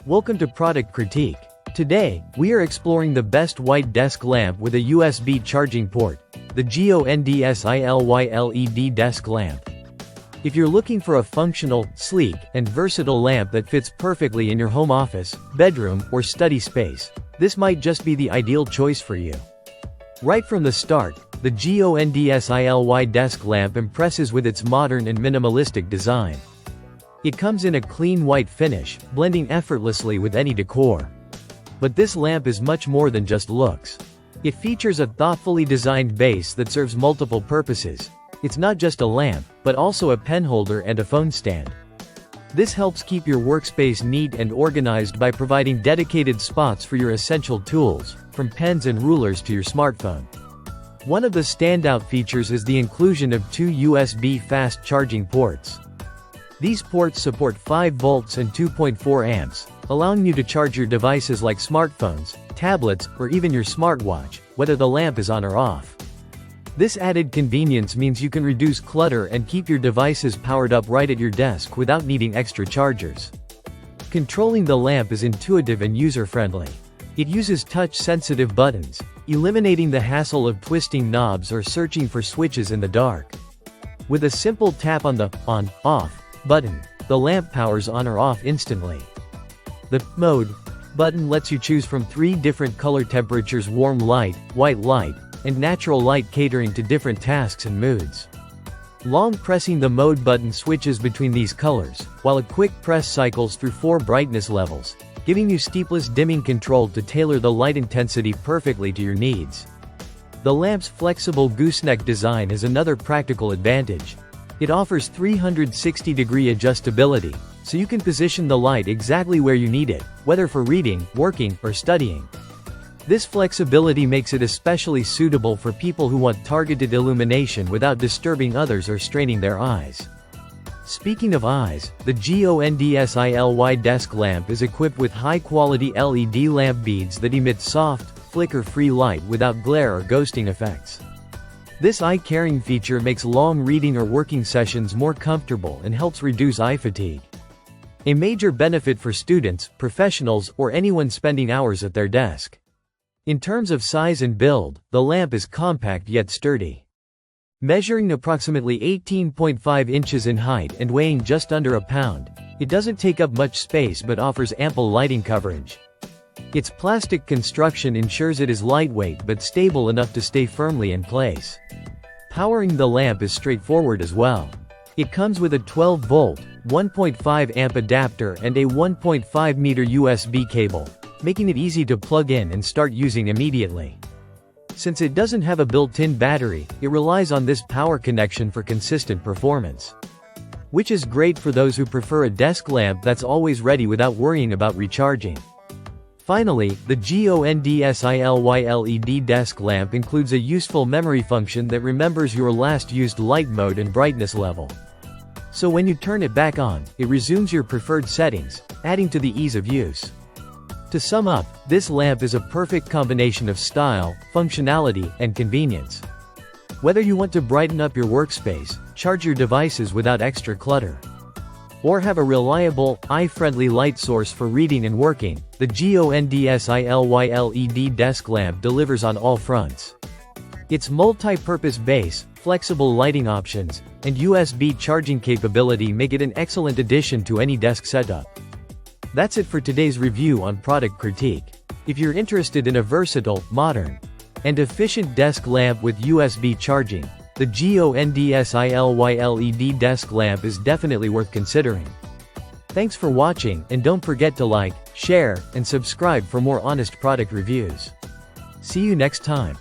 Welcome to Product Critique. Today, we are exploring the best white desk lamp with a USB charging port, the GONDSILY LED desk lamp. If you're looking for a functional, sleek, and versatile lamp that fits perfectly in your home office, bedroom, or study space, this might just be the ideal choice for you. Right from the start, the GONDSILY desk lamp impresses with its modern and minimalistic design. It comes in a clean white finish, blending effortlessly with any decor. But this lamp is much more than just looks. It features a thoughtfully designed base that serves multiple purposes. It's not just a lamp, but also a pen holder and a phone stand. This helps keep your workspace neat and organized by providing dedicated spots for your essential tools, from pens and rulers to your smartphone. One of the standout features is the inclusion of two USB fast charging ports. These ports support 5 volts and 2.4 amps, allowing you to charge your devices like smartphones, tablets, or even your smartwatch, whether the lamp is on or off. This added convenience means you can reduce clutter and keep your devices powered up right at your desk without needing extra chargers. Controlling the lamp is intuitive and user-friendly. It uses touch-sensitive buttons, eliminating the hassle of twisting knobs or searching for switches in the dark. With a simple tap on the on/off button, the lamp powers on or off instantly. The mode button lets you choose from 3 different color temperatures: warm light, white light, and natural light, catering to different tasks and moods. Long pressing the mode button switches between these colors, while a quick press cycles through 4 brightness levels, giving you steepless dimming control to tailor the light intensity perfectly to your needs. The lamp's flexible gooseneck design is another practical advantage. It offers 360-degree adjustability, so you can position the light exactly where you need it, whether for reading, working, or studying. This flexibility makes it especially suitable for people who want targeted illumination without disturbing others or straining their eyes. Speaking of eyes, the GONDSILY desk lamp is equipped with high-quality LED lamp beads that emit soft, flicker-free light without glare or ghosting effects. This eye-caring feature makes long reading or working sessions more comfortable and helps reduce eye fatigue. A major benefit for students, professionals, or anyone spending hours at their desk. In terms of size and build, the lamp is compact yet sturdy. Measuring approximately 18.5 inches in height and weighing just under a pound, it doesn't take up much space but offers ample lighting coverage. Its plastic construction ensures it is lightweight but stable enough to stay firmly in place. Powering the lamp is straightforward as well. It comes with a 12-volt, 1.5 amp adapter and a 1.5-meter USB cable, making it easy to plug in and start using immediately. Since it doesn't have a built-in battery, it relies on this power connection for consistent performance. Which is great for those who prefer a desk lamp that's always ready without worrying about recharging. Finally, the GONDSILY LED desk lamp includes a useful memory function that remembers your last used light mode and brightness level. So when you turn it back on, it resumes your preferred settings, adding to the ease of use. To sum up, this lamp is a perfect combination of style, functionality, and convenience. Whether you want to brighten up your workspace, charge your devices without extra clutter, or have a reliable, eye-friendly light source for reading and working, the GONDSILY LED desk lamp delivers on all fronts. Its multi-purpose base, flexible lighting options, and USB charging capability make it an excellent addition to any desk setup. That's it for today's review on Product Critique. If you're interested in a versatile, modern, and efficient desk lamp with USB charging, the GONDSILY LED desk lamp is definitely worth considering. Thanks for watching, and don't forget to like, share, and subscribe for more honest product reviews. See you next time.